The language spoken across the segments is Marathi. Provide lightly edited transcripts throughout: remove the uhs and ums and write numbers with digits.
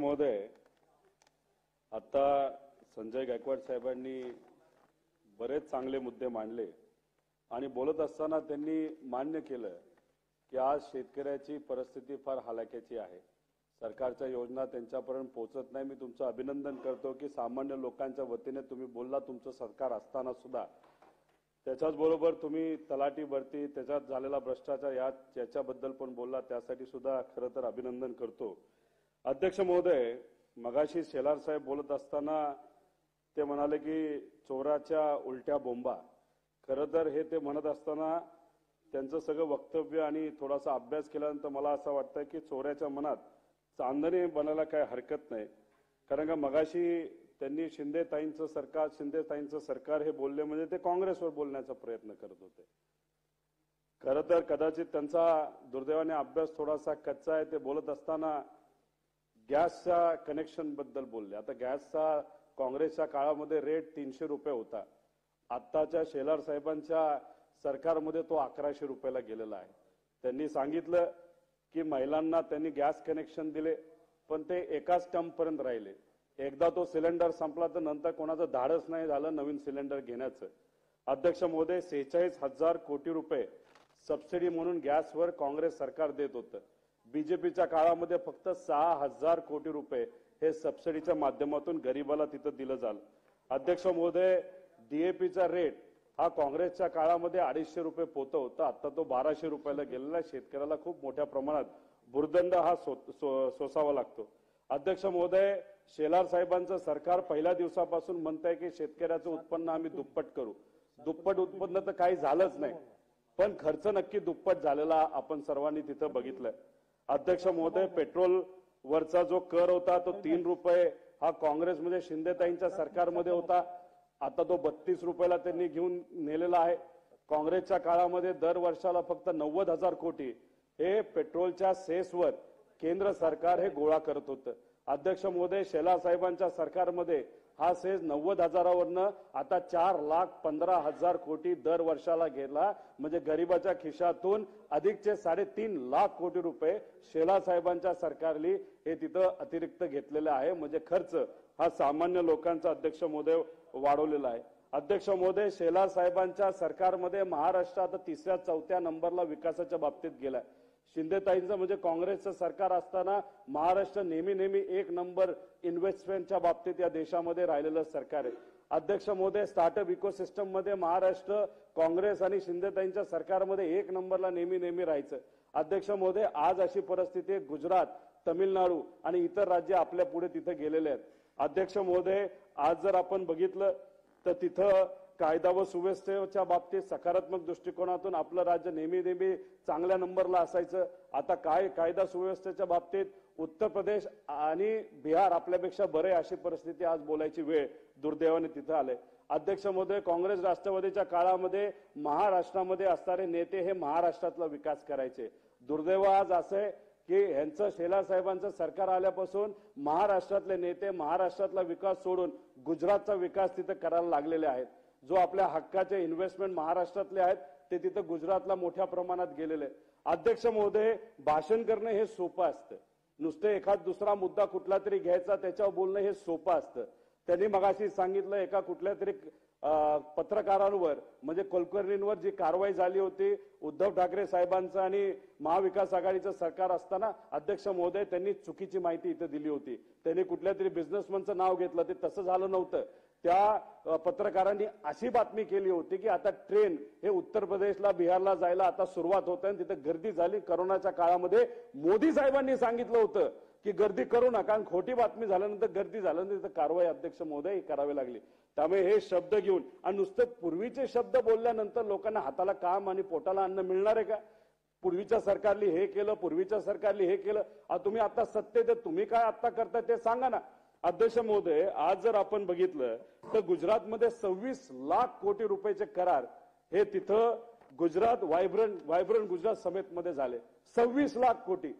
महोदय, आता संजय गायकवाड साहेबांनी बरेच चांगले मुद्दे मांडले आणि बोलत असताना त्यांनी मान्य केलं की आज शेतकऱ्याची परिस्थिती फार हलाखीची आहे. सरकारच्या योजना त्यांच्यापर्यंत पोहोचत नाही. मी तुमचं अभिनंदन करतो की सामान्य लोकांच्या वतीने तुम्ही बोलला. तुमचं सरकार असताना सुद्धा त्याच्याच बरोबर तुम्ही तलाठी भरती, त्याच्यात झालेला भ्रष्टाचार याच्याबद्दल पण बोलला. त्यासाठी सुद्धा खरं तर अभिनंदन करतो. अध्यक्ष महोदय, मगाशी शेलार साहेब बोलत असताना ते म्हणाले की चोराच्या उलट्या बोंबा. खरं तर हे ते म्हणत असताना त्यांचं सगळं वक्तव्य आणि थोडासा अभ्यास केल्यानंतर मला असं वाटतं की चोराच्या मनात चांदणे बनायला काय हरकत नाही. कारण का मगाशी त्यांनी शिंदेताईंचं सरकार हे बोलले म्हणजे ते काँग्रेसवर बोलण्याचा प्रयत्न करत होते. खरं तर कदाचित त्यांचा दुर्दैवाने अभ्यास थोडासा कच्चा आहे. ते बोलत असताना गॅसच्या कनेक्शन बद्दल बोलले. आता गॅसचा काँग्रेसच्या काळामध्ये रेट 300 रुपये होता. आत्ताच्या शेलार साहेबांच्या सरकारमध्ये तो 1100 रुपयाला गेलेला आहे. त्यांनी सांगितलं की महिलांना त्यांनी गॅस कनेक्शन दिले, पण ते एकाच टर्मपर्यंत राहिले. एकदा तो सिलेंडर संपला तर नंतर कोणाचं धाडस नाही झालं नवीन सिलेंडर घेण्याचं. अध्यक्ष महोदय, 46,000 कोटी रुपये सबसिडी म्हणून गॅसवर काँग्रेस सरकार देत होतं. बीजेपीच्या काळामध्ये फक्त 6,000 कोटी रुपये हे सबसिडीच्या माध्यमातून गरीबाला तिथं दिलं झालं. अध्यक्ष महोदय, डीएपीचा रेट हा काँग्रेसच्या काळामध्ये 250 रुपये पोतं होतं. आता तो 1200 रुपयाला गेलेला. शेतकऱ्याला खूप मोठ्या प्रमाणात भुर्दंड हा सोसावा लागतो. अध्यक्ष महोदय, शेलार साहेबांचं सरकार पहिल्या दिवसापासून म्हणत आहे की शेतकऱ्याचं उत्पन्न आम्ही दुप्पट करू. दुप्पट उत्पन्न तर काही झालंच नाही, पण खर्च नक्की दुप्पट झालेला आपण सर्वांनी तिथं बघितलंय. अध्यक्ष महोदय, पेट्रोल वरचा जो कर होता तो 3 रुपये हा काँग्रेसमध्ये शिंदेताईंच्या सरकारमध्ये होता. आता तो 32 रुपयाला त्यांनी घेऊन नेलेला आहे. काँग्रेसच्या काळामध्ये दर वर्षाला फक्त 90,000 कोटी हे पेट्रोलच्या सेसवर केंद्र सरकार हे गोळा करत होतं. अध्यक्ष महोदय, शेलार साहेबांच्या सरकारमध्ये हा सेस 90,000वरनं आता 4,15,000 कोटी दर वर्षाला गेला. म्हणजे गरीबाच्या खिशातून अधिकचे 3.5 लाख कोटी रुपये शेलार साहेबांच्या सरकारने हे तिथं अतिरिक्त घेतलेले आहे. म्हणजे खर्च हा सामान्य लोकांचा अध्यक्ष महोदय वाढवलेला आहे. अध्यक्ष महोदय, शेलार साहेबांच्या सरकारमध्ये महाराष्ट्र आता 3ऱ्या-4थ्या नंबरला विकासाच्या बाबतीत गेलाय. शिंदेताईंचं म्हणजे काँग्रेसचं सरकार असताना महाराष्ट्र नेहमी 1 नंबर इन्व्हेस्टमेंटच्या बाबतीत या देशामध्ये राहिलेलं सरकार आहे. अध्यक्ष महोदय, स्टार्टअप इकोसिस्टम मध्ये महाराष्ट्र काँग्रेस आणि शिंदेताईंच्या सरकारमध्ये 1 नंबरला नेहमी राहायचं. अध्यक्ष महोदय, आज अशी परिस्थिती आहे, गुजरात, तमिळनाडू आणि इतर राज्य आपल्या पुढे तिथे गेलेले आहेत. अध्यक्ष महोदय, आज जर आपण बघितलं तर तिथं कायदा व सुव्यवस्थेच्या बाबतीत सकारात्मक दृष्टिकोनातून आपलं राज्य नेहमी चांगल्या नंबरला असायचं. आता काय कायदा सुव्यवस्थेच्या बाबतीत उत्तर प्रदेश आणि बिहार आपल्यापेक्षा बरे अशी परिस्थिती आज बोलायची वेळ दुर्दैवाने तिथं आले. अध्यक्ष महोदय, काँग्रेस राष्ट्रवादीच्या काळामध्ये महाराष्ट्रामध्ये असणारे नेते हे महाराष्ट्रातला विकास करायचे. दुर्दैव आज असं आहे की यांचं शेलार साहेबांचं सरकार आल्यापासून महाराष्ट्रातले नेते महाराष्ट्रातला विकास सोडून गुजरातचा विकास तिथे करायला लागलेले आहेत. जो आपल्या हक्काचे इन्व्हेस्टमेंट महाराष्ट्रातले आहेत ते तिथं गुजरातला मोठ्या प्रमाणात गेलेले. अध्यक्ष महोदय, भाषण करणं हे सोपं असतं. नुसतं एखाद दुसरा मुद्दा कुठला तरी घ्यायचा त्याच्यावर बोलणं हे सोपं असतं. त्यांनी मगाशी सांगितलं एका कुठल्या तरी पत्रकारांवर म्हणजे कुलकर्णींवर जी कारवाई झाली होती उद्धव ठाकरे साहेबांचं आणि महाविकास आघाडीचं सरकार असताना. अध्यक्ष महोदय, त्यांनी चुकीची माहिती इथं दिली होती. त्यांनी कुठल्या तरी बिझनेसमनचं नाव घेतलं, ते तसं झालं नव्हतं. त्या पत्रकारांनी अशी बातमी केली होती की आता ट्रेन हे उत्तर प्रदेशला बिहारला जायला आता सुरुवात होते आणि तिथे गर्दी झाली. करोनाच्या काळामध्ये मोदी साहेबांनी सांगितलं होतं की गर्दी करू नका, आणि खोटी बातमी झाल्यानंतर गर्दी झाल्यानंतर कारवाई अध्यक्ष महोदय करावी लागली. त्यामुळे हे शब्द घेऊन आणि नुसतं पूर्वीचे शब्द बोलल्यानंतर लोकांना हाताला काम आणि पोटाला अन्न मिळणार आहे का? पूर्वीच्या सरकारने हे केलं, पूर्वीच्या सरकारने हे केलं. तुम्ही आता सत्तेत तुम्ही काय आता करताय ते सांगा ना. अध्यक्ष महोदय, आज जर आपण बघितलं तर गुजरातमध्ये 26 लाख कोटी रुपयाचे करार हे तिथं गुजरात व्हायब्रंट गुजरात समेत मध्ये झाले. 26 लाख कोटी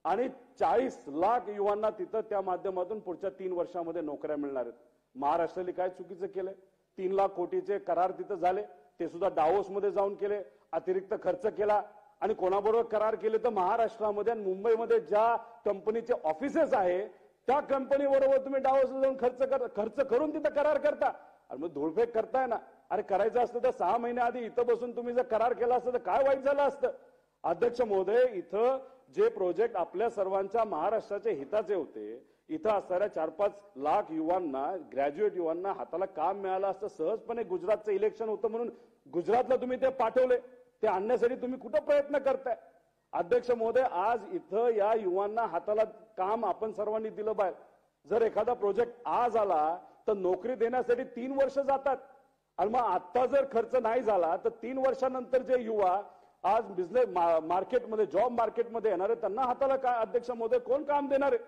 आणि 40 लाख युवांना तिथं त्या माध्यमातून पुढच्या 3 वर्षामध्ये नोकऱ्या मिळणार आहेत. महाराष्ट्राने काय चुकीचं केलंय? 3 लाख कोटीचे करार तिथं झाले, ते सुद्धा डावोसमध्ये जाऊन केले, अतिरिक्त खर्च केला. आणि कोणाबरोबर करार केले तर महाराष्ट्रामध्ये आणि मुंबईमध्ये ज्या कंपनीचे ऑफिसेस आहे त्या कंपनी बरोबर तुम्ही डावसला जाऊन खर्च करून तिथं करार करता. आणि मग धूळफेक करताय ना. अरे करायचं असतं तर 6 महिन्या आधी इथं बसून तुम्ही जर करार केला असतं तर काय वाईट झालं असतं. अध्यक्ष महोदय, इथं जे प्रोजेक्ट आपल्या सर्वांच्या महाराष्ट्राच्या हिताचे होते, इथं असणाऱ्या 4-5 लाख युवांना, ग्रॅज्युएट युवांना हाताला काम मिळालं असतं सहजपणे. गुजरातचं इलेक्शन होतं म्हणून गुजरातला तुम्ही ते पाठवले, ते आणण्यासाठी तुम्ही कुठं प्रयत्न करताय. अध्यक्ष महोदय, आज इथं या युवांना हाताला काम आपण सर्वांनी दिलं पाहिजे. जर एखादा प्रोजेक्ट आज आला तर नोकरी देण्यासाठी 3 वर्ष जातात. आणि मग आता जर खर्च नाही झाला तर 3 वर्षानंतर जे युवा आज बिझनेस मार्केटमध्ये, जॉब मार्केटमध्ये येणार आहे, त्यांना हाताला काय अध्यक्ष महोदय कोण काम देणार आहे.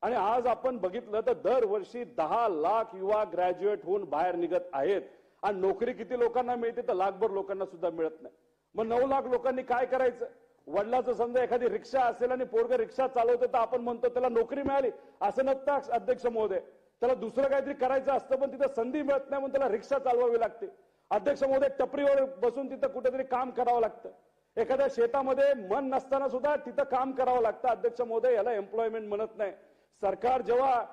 आणि आज आपण बघितलं तर दरवर्षी 10 लाख युवा ग्रॅज्युएट होऊन बाहेर निघत आहेत. आणि नोकरी किती लोकांना मिळते तर लाखभर लोकांना सुद्धा मिळत नाही. मग 9 लाख लोकांनी काय करायचं. वडिलाचं समजा एखादी रिक्षा असेल आणि पोरग रिक्षा चालवतं तर आपण म्हणतो त्याला नोकरी मिळाली, असं नसतं अध्यक्ष महोदय. त्याला दुसरं काहीतरी करायचं असतं पण तिथं संधी मिळत नाही म्हणून त्याला रिक्षा चालवावी लागते. अध्यक्ष महोदय, टपरीवर बसून तिथं कुठेतरी काम करावं लागतं. एखाद्या शेतामध्ये मन नसताना सुद्धा तिथं काम करावं लागतं. अध्यक्ष महोदय, याला एम्प्लॉयमेंट म्हणत नाही. सरकार जेव्हा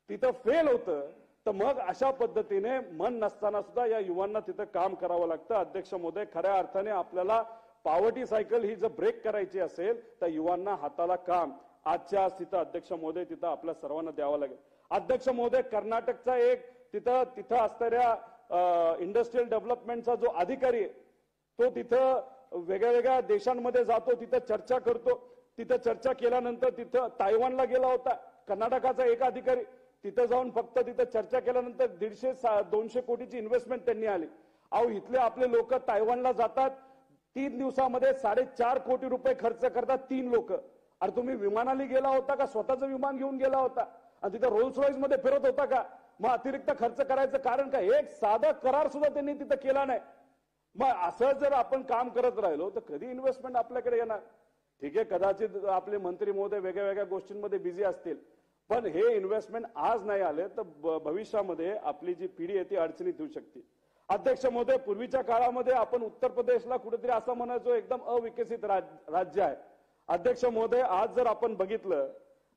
तिथं फेल होतं तर मग अशा पद्धतीने मन नसताना सुद्धा या युवांना तिथं काम करावं लागतं. अध्यक्ष महोदय, खऱ्या अर्थाने आपल्याला पॉवर्टी सायकल ही जर ब्रेक करायची असेल तर युवांना हाताला काम आजच्या तिथं अध्यक्ष महोदय तिथं आपल्या सर्वांना द्यावं लागेल. अध्यक्ष महोदय, कर्नाटकचा एक तिथं असणाऱ्या इंडस्ट्रियल डेव्हलपमेंटचा जो अधिकारी आहे तो तिथं वेगळ्या देशांमध्ये जातो, तिथं चर्चा करतो. तिथं चर्चा केल्यानंतर तिथं तायवानला गेला होता कर्नाटकाचा एक अधिकारी. तिथं जाऊन फक्त तिथं चर्चा केल्यानंतर 150-200 कोटीची इन्व्हेस्टमेंट त्यांनी आली. अहो, इथले आपले लोक तायवानला जातात, 3 दिवसामध्ये 4.5 कोटी रुपये खर्च करतात 3 लोक. अरे तुम्ही विमानाने गेला होता का स्वतःचं विमान घेऊन गेला होता आणि तिथं रोल्स रॉईस मध्ये फिरत होता का. मग अतिरिक्त खर्च करायचं कारण काय. एक साधा करार सुद्धा त्यांनी तिथं केला नाही. मग असं जर आपण काम करत राहिलो तर कधी इन्व्हेस्टमेंट आपल्याकडे येणार. ठीक आहे, कदाचित आपले मंत्री महोदय वेगळ्या गोष्टींमध्ये बिझी असतील, पण हे इन्व्हेस्टमेंट आज नाही आले तर भविष्यामध्ये आपली जी पिढी आहे ती अडचणीत येऊ शकते. अध्यक्ष महोदय, पूर्वीच्या काळामध्ये आपण उत्तर प्रदेशला कुठेतरी असं म्हणायचो एकदम अविकसित राज्य आहे. अध्यक्ष महोदय, आज जर आपण बघितलं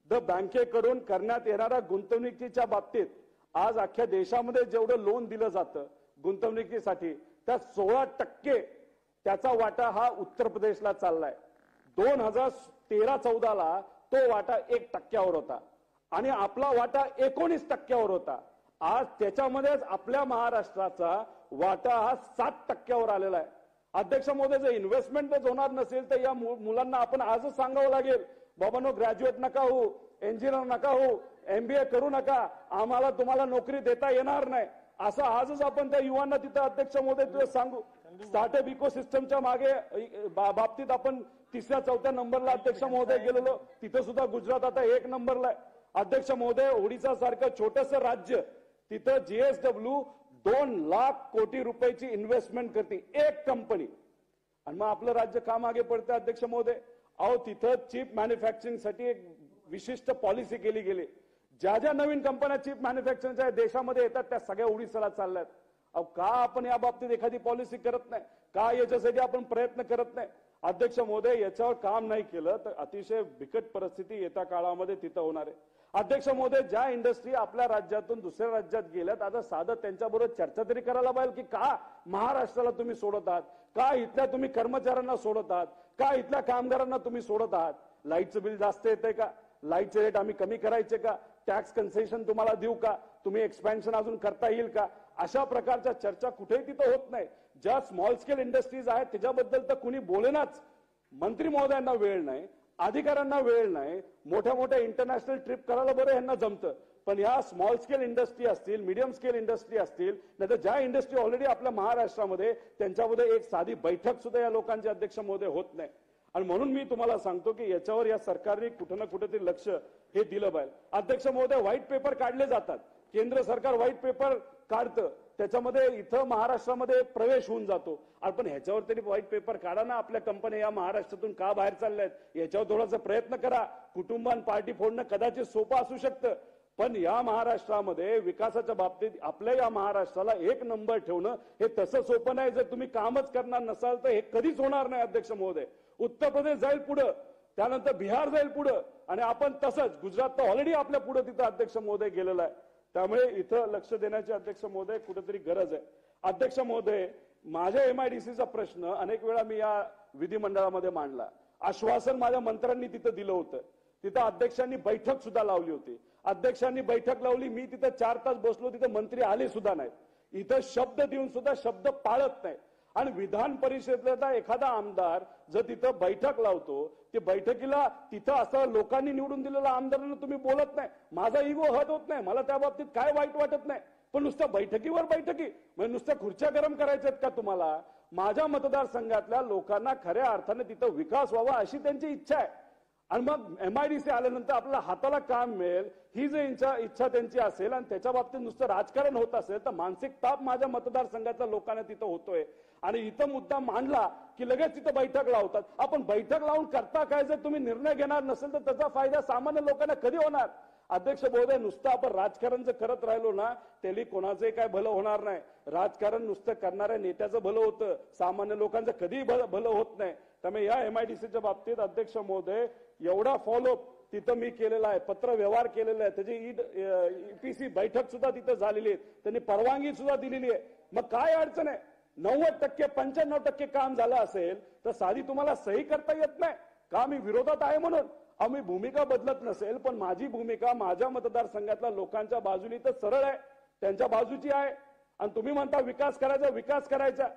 तर बँकेकडून करण्यात येणाऱ्या गुंतवणुकीच्या बाबतीत आज अख्ख्या देशामध्ये जेवढं लोन दिलं जातं गुंतवणुकीसाठी त्या 16% त्याचा वाटा हा उत्तर प्रदेशला चाललाय. 2013-14ला तो वाटा 1% होता आणि आपला वाटा 19% होता. आज त्याच्यामध्येच आपल्या महाराष्ट्राचा वाटा हा 7% आलेला आहे. अध्यक्ष महोदय, जर इन्व्हेस्टमेंटच होणार नसेल तर या मुलांना आपण आजच सांगावं लागेल, बाबांनो ग्रॅज्युएट नका हो, इंजिनियर नका हो, MBA करू नका, आम्हाला तुम्हाला नोकरी देता येणार नाही, असं आजच आपण त्या युवांना तिथं अध्यक्ष महोदय तुला सांगू. स्टार्टअप इकोसिस्टमच्या मागे बाबतीत आपण 3ऱ्या-4थ्या नंबरला अध्यक्ष महोदय गेलेलो, तिथं सुद्धा गुजरात आता 1 नंबरला आहे. अध्यक्ष महोदय, ओडिशा सारखं छोटंसं राज्य तिथं GSW 2 लाख कोटी रुपयाची इन्व्हेस्टमेंट करते एक कंपनी, आणि मग आपलं राज्य का मागे पडतं अध्यक्ष महोदय. अहो, तिथं चिप मॅन्युफॅक्चरिंगसाठी एक विशिष्ट पॉलिसी केली गेली. ज्या नवीन कंपन्या चिप मॅन्युफॅक्चरिंगच्या देशामध्ये येतात त्या सगळ्या ओडिशाला चालल्यात. अहो, का आपण या बाबतीत एखादी पॉलिसी करत नाही, का याच्यासाठी आपण प्रयत्न करत नाही. अध्यक्ष महोदय, याच्यावर काम नाही केलं तर अतिशय बिकट परिस्थिती येत्या काळामध्ये तिथं होणार आहे. अध्यक्ष महोदय, ज्या इंडस्ट्री आपल्या राज्यातून दुसऱ्या राज्यात गेल्यात, आता साधं त्यांच्याबरोबर चर्चा तरी करायला पाहिजे की का महाराष्ट्राला तुम्ही सोडत आहात, का इथल्या तुम्ही कर्मचाऱ्यांना सोडत आहात, का इथल्या कामगारांना तुम्ही सोडत आहात. लाईटचं बिल जास्त येतंय का, लाईटचे रेट आम्ही कमी करायचे का, टॅक्स कन्सेशन तुम्हाला देऊ का, तुम्ही एक्सपॅन्शन अजून करता येईल का. अशा प्रकारच्या चर्चा कुठेही तिथं होत नाही. ज्या स्मॉल स्केल इंडस्ट्रीज आहेत त्याच्याबद्दल तर कुणी बोलेनाच. मंत्री महोदयांना वेळ नाही, अधिकाऱ्यांना वेळ नाही. मोठ्या इंटरनॅशनल ट्रिप करायला बरं यांना जमतं, पण या स्मॉल स्केल इंडस्ट्री असतील, मीडियम स्केल इंडस्ट्री असतील, नाही तर ज्या इंडस्ट्री ऑलरेडी आपल्या महाराष्ट्रामध्ये त्यांच्यामध्ये एक साधी बैठक सुद्धा या लोकांचे अध्यक्ष महोदय होत नाही. आणि म्हणून मी तुम्हाला सांगतो की याच्यावर या सरकारने कुठं ना कुठेतरी लक्ष हे दिलं पाहिजे. अध्यक्ष महोदय, व्हाईट पेपर काढले जातात, केंद्र सरकार व्हाईट पेपर काढतं, त्याच्यामध्ये इथं महाराष्ट्रामध्ये प्रवेश होऊन जातो. पण ह्याच्यावर तरी व्हाईट पेपर काढा ना. आपल्या कंपन्या या महाराष्ट्रातून का बाहेर चालल्यात याच्यावर थोडासा प्रयत्न करा. कुटुंबान पार्टी फोडणं कदाचित सोपं असू शकतं, पण या महाराष्ट्रामध्ये विकासाच्या बाबतीत आपल्या या महाराष्ट्राला 1 नंबर ठेवणं हे तसं सोपं नाही. जर तुम्ही कामच करणार नसाल तर हे कधीच होणार नाही. अध्यक्ष महोदय, उत्तर प्रदेश जाईल पुढं, त्यानंतर बिहार जाईल पुढं, आणि आपण तसंच गुजरात तर ऑलरेडी आपल्या पुढे तिथं अध्यक्ष महोदय गेलेला आहे. त्यामुळे इथं लक्ष देण्याची अध्यक्ष महोदय कुठेतरी गरज आहे. अध्यक्ष महोदय, माझ्या MIDCचा प्रश्न अनेक वेळा मी या विधिमंडळामध्ये मांडला. आश्वासन माझ्या मंत्र्यांनी तिथं दिलं होतं. तिथं अध्यक्षांनी बैठक सुद्धा लावली होती. अध्यक्षांनी बैठक लावली, मी तिथं 4 तास बसलो, तिथं मंत्री आले सुद्धा नाहीत. इथं शब्द देऊन सुद्धा शब्द पाळत नाही. आणि विधान परिषदेतला एखादा आमदार जर तिथं बैठक लावतो, ते बैठकीला तिथं असं लोकांनी निवडून दिलेल्या आमदारांना तुम्ही बोलत नाही. माझा इगो हत होत नाही, मला त्या बाबतीत काय वाईट वाटत नाही. पण नुसत्या बैठकीवर बैठकी म्हणजे नुसत्या खुर्च्या गरम करायच्यात का तुम्हाला? माझ्या मतदारसंघातल्या लोकांना खऱ्या अर्थाने तिथं विकास व्हावा अशी त्यांची इच्छा आहे. आणि मग MIDC आल्यानंतर आपल्याला हाताला काम मिळेल ही जर इच्छा त्यांची असेल आणि त्याच्या बाबतीत नुसतं राजकारण होत असेल तर मानसिक ताप माझ्या मतदारसंघातल्या लोकांना तिथं होतोय. आणि इथं मुद्दा मांडला की लगेच तिथं बैठक लावतात. आपण बैठक लावून करता काय? जर तुम्ही निर्णय घेणार नसेल तर त्याचा फायदा सामान्य लोकांना कधी होणार? अध्यक्ष महोदय, नुसतं आपण राजकारण जर करत राहिलो ना त्याला कोणाचंही काय भलं होणार नाही. राजकारण नुसतं करणाऱ्या नेत्याचं भलं होतं, सामान्य लोकांचं कधीही भलं होत नाही. त्यामुळे या MIDCच्या बाबतीत अध्यक्ष महोदय एवढा फॉलोअप तिथं मी केलेला आहे, पत्र व्यवहार केलेला आहे, त्याची EPC बैठक सुद्धा तिथं झालेली आहे, त्यांनी परवानगी सुद्धा दिलेली आहे. मग काय अडचण आहे? 90% 95% काम झालं असेल तर साधी तुम्हाला सही करता येत नाही का? मी विरोधात आहे म्हणून आम्ही भूमिका बदलत नसेल, पण माझी भूमिका माझ्या मतदारसंघातल्या लोकांच्या बाजूनी तर सरळ आहे, त्यांच्या बाजूची आहे. आणि तुम्ही म्हणता विकास करायचा, विकास करायचा,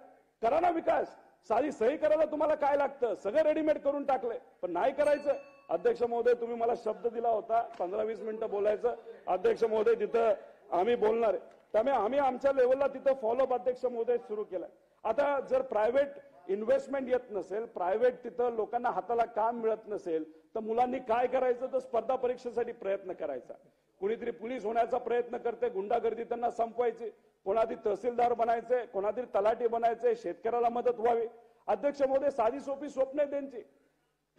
करा ना विकास. साधी सही करायला तुम्हाला काय लागतं? सगळं रेडीमेड करून टाकलंय, पण नाही करायचं. अध्यक्ष महोदय, तुम्ही मला शब्द दिला होता 15-20 मिनिटं बोलायचं. अध्यक्ष महोदय, तिथं आम्ही बोलणार आहे. त्यामुळे आम्ही आमच्या लेवलला तिथं फॉलोअप अध्यक्ष महोदय सुरू केलाय. आता जर प्रायव्हेट इन्व्हेस्टमेंट येत नसेल, प्रायव्हेट तिथं लोकांना हाताला काम मिळत नसेल तर मुलांनी काय करायचं? तर स्पर्धा परीक्षेसाठी प्रयत्न करायचा. कुणीतरी पोलीस होण्याचा प्रयत्न करते, गुंडागर्दी त्यांना संपवायची, कोणातरी तहसीलदार बनायचे, कोणातरी तलाठी बनायचे, शेतकऱ्याला मदत व्हावी. अध्यक्ष महोदय, साधी सोपी स्वप्न आहे त्यांची,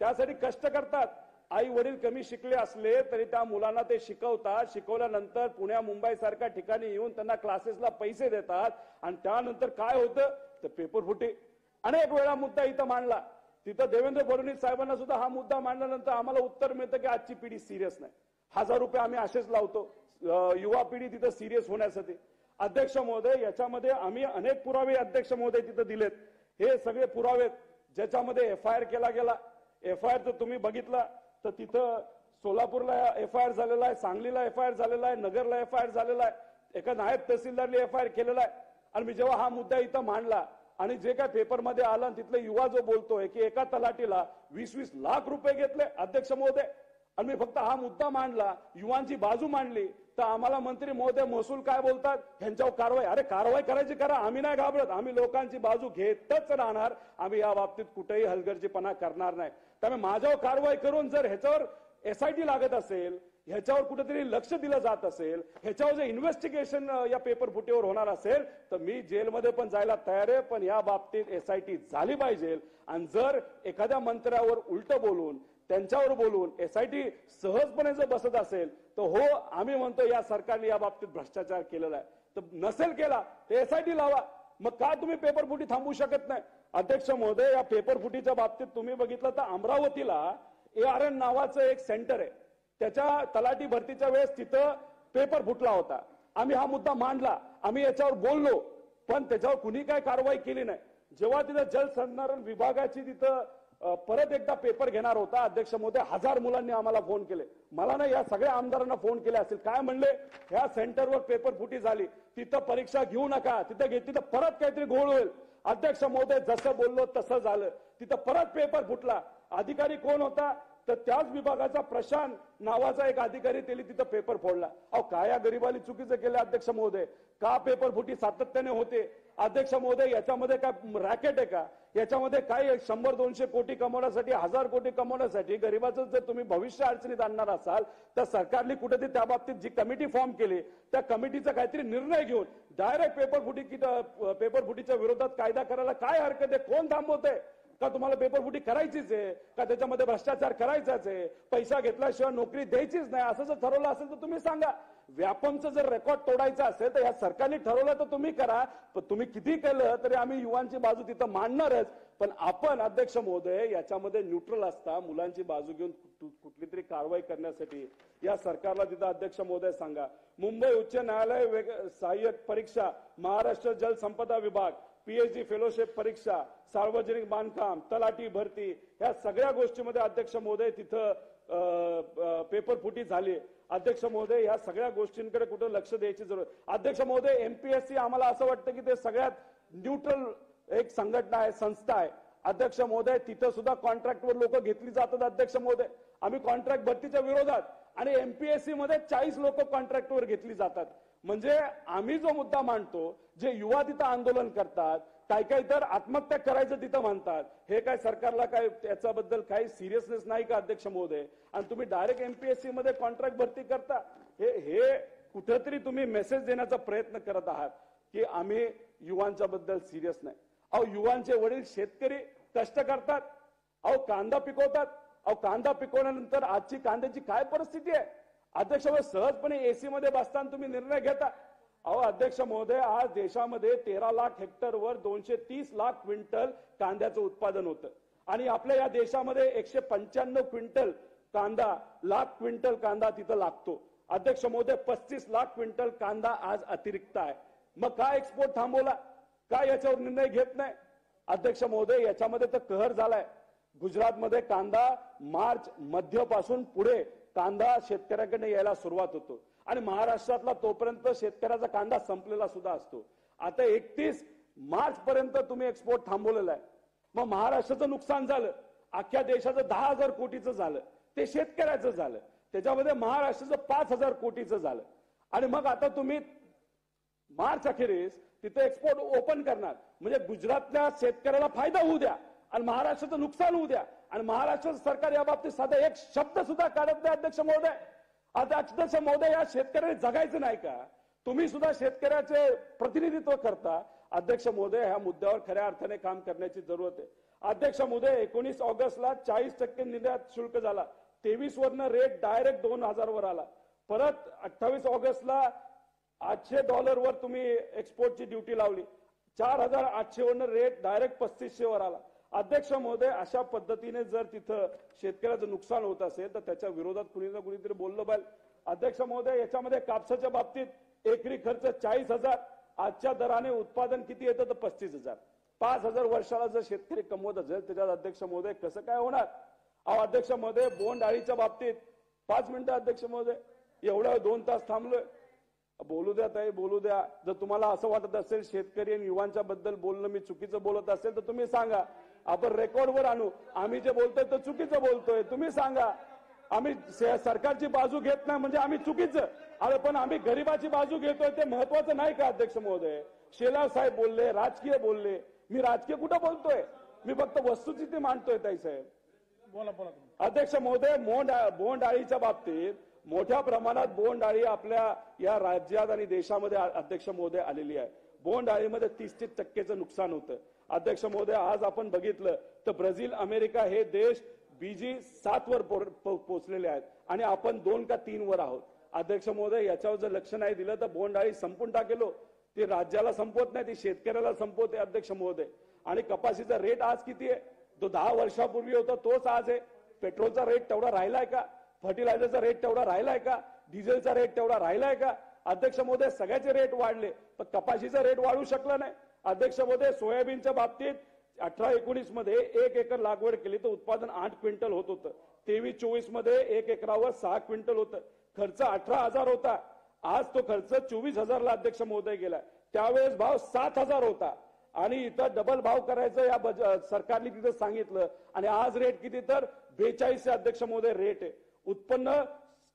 त्यासाठी कष्ट करतात. आई वडील कमी शिकले असले तरी त्या मुलांना ते शिकवतात. शिकवल्यानंतर पुण्या मुंबई सारख्या ठिकाणी येऊन त्यांना क्लासेसला पैसे देतात. आणि त्यानंतर काय होतं तर पेपर फुटी. अनेक वेळा मुद्दा इथं मांडला, तिथं देवेंद्र फडणवीस साहेबांना सुद्धा हा मुद्दा मांडल्यानंतर आम्हाला उत्तर मिळतं की आजची पिढी सिरियस नाही. 1000 रुपये आम्ही असेच लावतो युवा पिढी तिथं सिरियस होण्यासाठी. अध्यक्ष महोदय, याच्यामध्ये आम्ही अनेक पुरावे अध्यक्ष महोदय तिथं दिलेत. हे सगळे पुरावे ज्याच्यामध्ये FIR केला गेला. FIR तर तुम्ही बघितला तर तिथं सोलापूरला FIR झालेला आहे, सांगलीला FIR झालेला आहे, नगरला FIR झालेला आहे, एका नायब तहसीलदारने FIR केलेला आहे. आणि मी जेव्हा हा मुद्दा इथं मांडला आणि जे काय पेपरमध्ये आलं तिथले युवा जो बोलतोय की एका तलाठीला 20-20 लाख रुपये घेतले अध्यक्ष महोदय, आणि मी फक्त हा मुद्दा मांडला, युवांची बाजू मांडली, तर आम्हाला मंत्री महोदय महसूल काय बोलतात? ह्यांच्यावर कारवाई. अरे कारवाई करायची करा, आम्ही नाही घाबरत, आम्ही लोकांची बाजू घेतच राहणार. आम्ही या बाबतीत कुठेही हलगर्जीपणा करणार नाही. त्यामुळे माझ्यावर कारवाई करून जर ह्याच्यावर SIT लागत असेल, ह्याच्यावर कुठेतरी लक्ष दिलं जात असेल, ह्याच्यावर जर इन्व्हेस्टिगेशन या पेपर फुटीवर होणार असेल तर मी जेलमध्ये पण जायला तयार आहे. पण या बाबतीत SIT झाली पाहिजे. आणि जर एखाद्या मंत्र्यावर उलट बोलून, त्यांच्यावर बोलून SIT सहजपणे जर बसत असेल तर हो, आम्ही म्हणतो या सरकारने या बाबतीत भ्रष्टाचार केलेला आहे. तर नसेल केला तर SIT लावा. मग का तुम्ही पेपर फुटी थांबवू शकत नाही? अध्यक्ष महोदय, या पेपर फुटीच्या बाबतीत तुम्ही बघितलं तर अमरावतीला ARN नावाचं एक सेंटर आहे, त्याच्या तलाठी भरतीच्या वेळेस तिथं पेपर फुटला होता. आम्ही हा मुद्दा मांडला, आम्ही याच्यावर बोललो, पण त्याच्यावर कुणी काय कारवाई केली नाही. जेव्हा तिथं जलसंधारण विभागाची तिथं परत एकदा पेपर घेणार होता अध्यक्ष महोदय, 1000 मुलांनी आम्हाला फोन केले. मला नाही, या सगळ्या आमदारांना फोन केले असेल. काय म्हणले? ह्या सेंटरवर पेपर फुटी झाली, तिथं परीक्षा घेऊ नका, तिथं परत काहीतरी घोळ होईल. अध्यक्ष महोदय, जसं बोललो तसं झालं. तिथं परत पेपर फुटला. अधिकारी कोण होता? तर त्याच विभागाचा प्रशांत नावाचा एक अधिकारी, त्यांनी तिथं पेपर फोडला. अहो, काय या गरीबाली चुकीचं केलं अध्यक्ष महोदय? का पेपर फुटी सातत्याने होते? अध्यक्ष महोदय, याच्यामध्ये काय रॅकेट आहे का? याच्यामध्ये काय 100-200 कोटी कमवण्यासाठी, 1000 कोटी कमवण्यासाठी गरीबाचं जर तुम्ही भविष्य अडचणीत आणणार असाल तर सरकारने कुठेतरी त्या बाबतीत जी कमिटी फॉर्म केली त्या कमिटीचा काहीतरी निर्णय घेऊन डायरेक्ट पेपर फुटीच्या विरोधात कायदा करायला काय हरकत आहे? कोण थांबवतंय? का तुम्हाला पेपर फुटी करायचीच आहे का? त्याच्यामध्ये भ्रष्टाचार करायचाच आहे? पैसा घेतल्याशिवाय नोकरी द्यायचीच नाही असं जर ठरवलं असेल तर तुम्ही सांगा. व्यापमचं जर रेकॉर्ड तोडायचं असेल तर या सरकारने ठरवलं तर तुम्ही करा, पण तुम्ही किती केलं तरी आम्ही युवांची बाजू तिथं मांडणारच. पण आपण अध्यक्ष महोदय याच्यामध्ये न्यूट्रल असता मुलांची बाजू घेऊन कुठली तरी कारवाई करण्यासाठी या सरकारला तिथं अध्यक्ष महोदय सांगा. मुंबई उच्च न्यायालय सहाय्यक परीक्षा, महाराष्ट्र जलसंपदा विभाग, पीएचडी फेलोशिप परीक्षा, सार्वजनिक बांधकाम, तलाठी भरती, ह्या सगळ्या गोष्टीमध्ये अध्यक्ष महोदय तिथं पेपर फुटी झाली. अध्यक्ष महोदय या सगळ्या गोष्टींकडे कुठं लक्ष द्यायची जरूर. अध्यक्ष महोदय एमपीएससी आम्हाला असं वाटतं की ते सगळ्यात न्यूट्रल एक संघटना आहे, संस्था आहे. अध्यक्ष महोदय तिथं सुद्धा कॉन्ट्रॅक्टवर लोक घेतली जातात. अध्यक्ष महोदय आम्ही कॉन्ट्रॅक्ट भरतीच्या विरोधात, आणि एमपीएससी मध्ये 40 लोक कॉन्ट्रॅक्टवर घेतली जातात. म्हणजे आम्ही जो मुद्दा मांडतो, जे युवा तिथं आंदोलन करतात, काही तर आत्महत्या करायचं तिथं म्हणतात, हे काय सरकारला काय त्याच्याबद्दल काही सिरियसनेस नाही का अध्यक्ष महोदय? आणि तुम्ही डायरेक्ट एमपीएससी मध्ये कॉन्ट्रॅक्ट भरती करता. हे कुठेतरी तुम्ही मेसेज देण्याचा प्रयत्न करत आहात की आम्ही युवांच्या बद्दल सिरियस नाही. अहो युवांचे वडील शेतकरी कष्ट करतात, अहो कांदा पिकवतात, अहो कांदा पिकवल्यानंतर आजची कांद्याची काय परिस्थिती आहे अध्यक्ष महोदय? सहजपणे एसी मध्ये बसताना तुम्ही निर्णय घेता. अहो अध्यक्ष महोदय आज देशामध्ये 13 लाख हेक्टरवर 230 लाख क्विंटल कांद्याचं उत्पादन होतं, आणि आपल्या या देशामध्ये 195 क्विंटल कांदा, लाख क्विंटल कांदा तिथं लागतो. अध्यक्ष महोदय 35 लाख क्विंटल कांदा आज अतिरिक्त आहे. मग काय एक्सपोर्ट थांबवला? काय याच्यावर निर्णय घेत नाही? अध्यक्ष महोदय याच्यामध्ये तर कहर झालाय. गुजरातमध्ये कांदा मार्च मध्यपासून पुढे कांदा शेतकऱ्याकडे यायला सुरुवात होतो, आणि महाराष्ट्रातला तोपर्यंत शेतकऱ्याचा कांदा संपलेला सुद्धा असतो. आता 31 मार्च पर्यंत तुम्ही एक्सपोर्ट थांबवलेला आहे. मग महाराष्ट्राचं नुकसान झालं, अख्ख्या देशाचं 10,000 कोटीचं झालं, ते शेतकऱ्याचं झालं, त्याच्यामध्ये महाराष्ट्राचं 5,000 कोटीचं झालं. आणि मग आता तुम्ही मार्च अखेरीस तिथे एक्सपोर्ट ओपन करणार, म्हणजे गुजरातल्या शेतकऱ्याला फायदा होऊ द्या आणि महाराष्ट्राचं नुकसान होऊ द्या, आणि महाराष्ट्र सरकार या बाबतीत साधा एक शब्द सुद्धा काढत नाही. अध्यक्ष महोदय, आता अध्यक्ष महोदय या शेतकऱ्याने जगायचं नाही का? तुम्ही सुद्धा शेतकऱ्याचे प्रतिनिधित्व करता. अध्यक्ष महोदय ह्या मुद्द्यावर खऱ्या अर्थाने काम करण्याची जरूरत आहे. अध्यक्ष महोदय 19 ऑगस्टला 40% निर्यात शुल्क झाला, 23 वरनं रेट डायरेक्ट 2,000 वर आला. परत 28 ऑगस्टला $800 वर तुम्ही एक्सपोर्टची ड्युटी लावली, 4,800 वरनं रेट डायरेक्ट 3500 वर आला. अध्यक्ष महोदय अशा पद्धतीने जर तिथं शेतकऱ्याचं नुकसान होत असेल तर त्याच्या विरोधात कुणी ना कुणीतरी बोललं पाहिजे. अध्यक्ष महोदय याच्यामध्ये कापसाच्या बाबतीत एकरी खर्च 40,000, आजच्या दराने उत्पादन किती येतं तर 35,000. 5,000 वर्षाला जर शेतकरी कमवत असेल त्याच्यात अध्यक्ष महोदय कसं काय होणार? अहो अध्यक्ष महोदय बोंड अळीच्या बाबतीत 5 मिनिटं अध्यक्ष महोदय, एवढ्या 2 तास थांबलोय. बोलू द्या ताई, बोलू द्या. जर तुम्हाला असं वाटत असेल शेतकरी आणि युवांच्या बद्दल बोलणं मी चुकीचं बोलत असेल तर तुम्ही सांगा, आपण रेकॉर्डवर आणू. आम्ही जे बोलतोय तर चुकीचं बोलतोय, तुम्ही सांगा. आम्ही सरकारची बाजू घेत नाही म्हणजे आम्ही चुकीचं, अरे पण आम्ही गरीबाची बाजू घेतोय ते महत्वाचं नाही का अध्यक्ष महोदय? शेलार साहेब बोलले, राजकीय बोलले, मी राजकीय कुठं बोलतोय? मी फक्त वस्तुस्थिती मांडतोय ताई साहेब. बोला. अध्यक्ष महोदय बोंड अळीच्या बाबतीत मोठ्या प्रमाणात बोंड अळी आपल्या या राज्यात आणि देशामध्ये अध्यक्ष महोदय आलेली आहे. बोंड अळीमध्ये 30% नुकसान होतं. अध्यक्ष महोदय आज आपण बघितलं तर ब्राझील, अमेरिका हे देश BG 7 वर पोहोचलेले आहेत आणि आपण 2 का 3 वर आहोत. अध्यक्ष महोदय याच्यावर जर लक्ष नाही दिलं तर बोंड अळी संपून टाकेलो. ती राज्याला संपवत नाही, ती शेतकऱ्याला संपवते अध्यक्ष महोदय. आणि कपाशीचा रेट आज किती आहे? तो 10 वर्षापूर्वी होता तोच आज आहे. पेट्रोलचा रेट तेवढा राहिलाय का? फर्टिलायझरचा रेट तेवढा राहिलाय का? डिझेलचा रेट तेवढा राहिलाय का? अध्यक्ष महोदय सगळ्याचे रेट वाढले पण कपाशीचा रेट वाढू शकला नाही. अध्यक्ष महोदय सोयाबीनच्या बाबतीत 18-19 मध्ये 1 एकर लागवड केली तर उत्पादन 8 क्विंटल होत होतं. 23-24 मध्ये 1 एकरावर 6 क्विंटल होतं. खर्च 18,000 होता. आज तो खर्च 24,000 ला अध्यक्ष महोदय गेलाय. त्यावेळेस भाव 7,000 होता आणि इथं डबल भाव करायचं या सरकारने तिथं सांगितलं आणि आज रेट किती तर 42 अध्यक्ष महोदय रेट आहे. उत्पन्न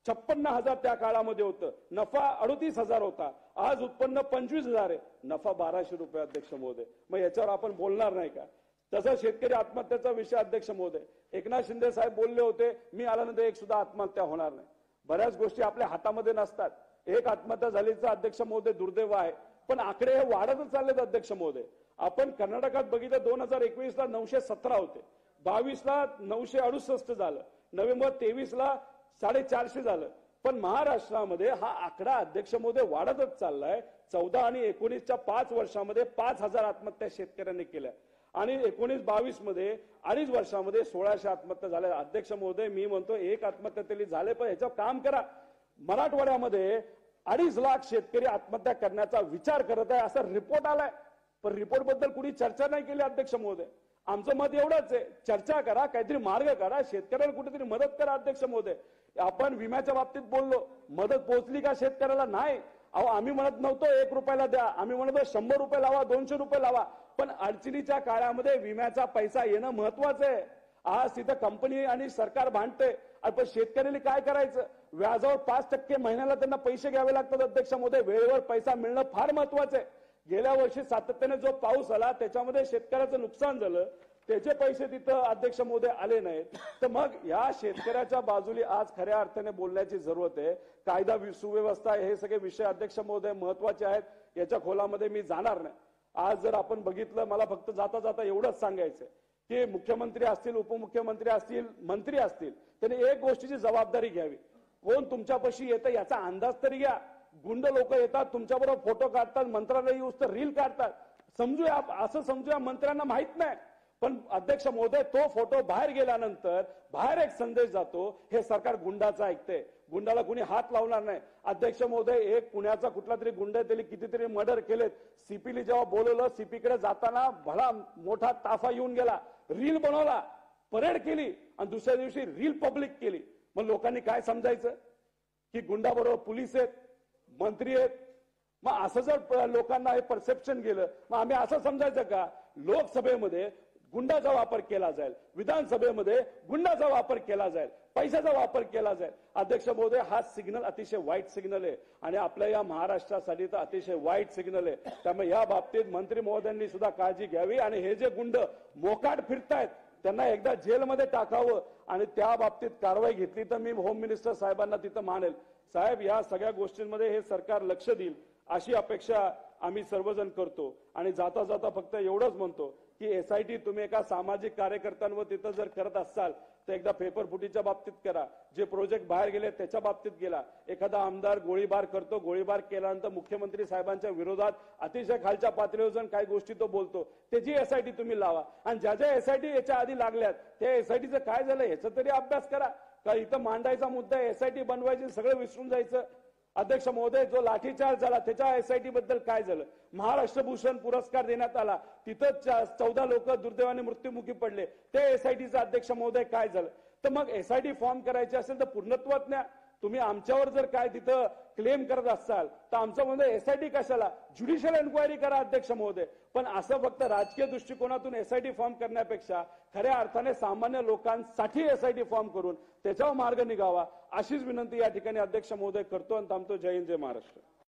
56,000 त्या काळामध्ये होतं. नफा 38,000 होता. आज उत्पन्न 25,000 आहे. नफा 1,200 रुपये अध्यक्ष महोदय. मग याच्यावर आपण बोलणार नाही का? तसा शेतकरी आत्महत्याचा विषय अध्यक्ष महोदय, एकनाथ शिंदे साहेब बोलले होते मी आल्यानंतर एक सुद्धा आत्महत्या होणार नाही. बऱ्याच गोष्टी आपल्या हातामध्ये नसतात. एक आत्महत्या झालीचा अध्यक्ष महोदय दुर्दैव आहे पण आकडे हे वाढतच चाललेत अध्यक्ष महोदय. आपण कर्नाटकात बघितलं 2021 ला 917 होते, 22 ला 968 झालं, नोव्हेंबर 23 ला 450 झालं, पण महाराष्ट्रामध्ये हा आकडा अध्यक्ष महोदय वाढतच चाललाय. 14 आणि 19च्या 5 वर्षामध्ये 5,000 आत्महत्या शेतकऱ्यांनी केल्या आणि 19-22 मध्ये 2.5 वर्षामध्ये 1600 आत्महत्या झाल्या. अध्यक्ष महोदय, मी म्हणतो एक आत्महत्या तरी झाले, पण ह्याच्यावर काम करा. मराठवाड्यामध्ये 2.5 लाख शेतकरी आत्महत्या करण्याचा विचार करत आहे असा रिपोर्ट आलाय, पण रिपोर्ट बद्दल कुणी चर्चा नाही केली. अध्यक्ष महोदय, आमचं मत एवढंच आहे, चर्चा करा, काहीतरी मार्ग करा, शेतकऱ्याला कुठेतरी मदत करा. अध्यक्ष महोदय, आपण विम्याच्या बाबतीत बोललो, मदत पोहोचली का शेतकऱ्याला? नाही. अहो, आम्ही म्हणत नव्हतो 1 रुपयाला द्या, आम्ही म्हणतो 100 रुपये लावा, 200 रुपये लावा, पण अडचणीच्या काळामध्ये विम्याचा पैसा येणं महत्वाचं आहे. आज तिथं कंपनी आणि सरकार भांडते, पण शेतकऱ्याला काय करायचं? व्याजावर 5% महिन्याला त्यांना पैसे घ्यावे लागतात. अध्यक्ष महोदय, वेळेवर पैसा मिळणं फार महत्वाचं आहे. गेल्या वर्षी सातत्याने जो पाऊस आला त्याच्यामध्ये शेतकऱ्याचं नुकसान झालं, त्याचे पैसे तिथं अध्यक्ष महोदय आले नाहीत. तर मग या शेतकऱ्याच्या बाजूने आज खऱ्या अर्थाने बोलण्याची जरूरत आहे. कायदा सुव्यवस्था हे सगळे विषय अध्यक्ष महोदय महत्वाचे आहेत, याच्या खोलामध्ये मी जाणार नाही. आज जर आपण बघितलं, मला फक्त जाता जाता एवढंच सांगायचं की मुख्यमंत्री असतील, उपमुख्यमंत्री असतील, मंत्री असतील, त्यांनी एक गोष्टीची जबाबदारी घ्यावी. कोण तुमच्यापाशी येतं याचा अंदाज तरी घ्या. गुंड लोक येतात, तुमच्याबरोबर फोटो काढतात, मंत्रालय येऊस तर रील काढतात. समजूया, असं समजूया मंत्र्यांना माहित नाही, पण अध्यक्ष महोदय, तो फोटो बाहेर गेल्यानंतर बाहेर एक संदेश जातो, हे सरकार गुंडाचं ऐकते, गुंडाला कुणी हात लावणार नाही. अध्यक्ष महोदय, एक पुण्याचा कुठला तरी गुंड त्याने कितीतरी मर्डर केलेत. सीपीली जेव्हा बोलवलं, सीपीकडे जाताना भला मोठा ताफा येऊन गेला, रील बनवला, परेड केली आणि दुसऱ्या दिवशी रील पब्लिक केली. मग लोकांनी काय समजायचं की गुंडाबरोबर पोलीस आहेत, मंत्री आहेत? मग असं जर लोकांना हे परसेप्शन गेलं, मग आम्ही असं समजायचं का लोकसभेमध्ये गुंडाचा वापर केला जाईल, विधानसभेमध्ये गुंडाचा वापर केला जाईल, पैशाचा वापर केला जाईल? अध्यक्ष महोदय, हा सिग्नल अतिशय वाईट सिग्नल आहे आणि आपल्या या महाराष्ट्रासाठी तर अतिशय वाईट सिग्नल आहे. त्यामुळे या बाबतीत मंत्री महोदयांनी सुद्धा काळजी घ्यावी आणि हे जे गुंड मोकाट फिरतायत त्यांना एकदा जेलमध्ये टाकावं आणि त्या बाबतीत कारवाई घेतली तर मी होम मिनिस्टर साहेबांना तिथं मानेल. साहेब, या सगळ्या गोष्टींमध्ये हे सरकार लक्ष देईल अशी अपेक्षा आम्ही सर्वजण करतो. आणि जाता जाता फक्त एवढंच म्हणतो की एसआयटी तुम्ही एका सामाजिक कार्यकर्त्यांवर तिथं जर करत असाल तर एकदा पेपर फुटीच्या बाबतीत करा. जे प्रोजेक्ट बाहेर गेले त्याच्या बाबतीत गेला. एखादा आमदार गोळीबार करतो, गोळीबार केल्यानंतर मुख्यमंत्री साहेबांच्या विरोधात अतिशय खालच्या पातळीवर जाऊन काही गोष्टी तो बोलतो, त्याची एसआयटी तुम्ही लावा. आणि ज्या ज्या एसआयटी याच्या आधी लागल्यात त्या एसआयटीचं काय झालं याचा तरी अभ्यास करा. का इथं मांडायचा मुद्दा एसआयटी बनवायची, सगळं विसरून जायचं? अध्यक्ष महोदय, जो लाठीचार्ज झाला त्याच्या एसआयटी बद्दल काय झालं? महाराष्ट्र भूषण पुरस्कार देण्यात आला, तिथं 14 लोक दुर्दैवाने मृत्युमुखी पडले, त्या एसआयटीचा अध्यक्ष महोदय काय झालं? तर मग एसआयटी फॉर्म करायची असेल तर पूर्णत्वात न्या. तुम्ही आमच्यावर जर काय तिथं क्लेम करत असाल तर आमचं म्हणजे एसआयटी कशाला? ज्युडिशियल एन्क्वायरी करा अध्यक्ष महोदय. पण असं फक्त राजकीय दृष्टिकोनातून एसआयटी फॉर्म करण्यापेक्षा खऱ्या अर्थाने सामान्य लोकांसाठी एसआयटी फॉर्म करून त्याच्यावर मार्ग निघावा अशीच विनंती या ठिकाणी अध्यक्ष महोदय करतो आणि थांबतो. जय हिंद, जय महाराष्ट्र.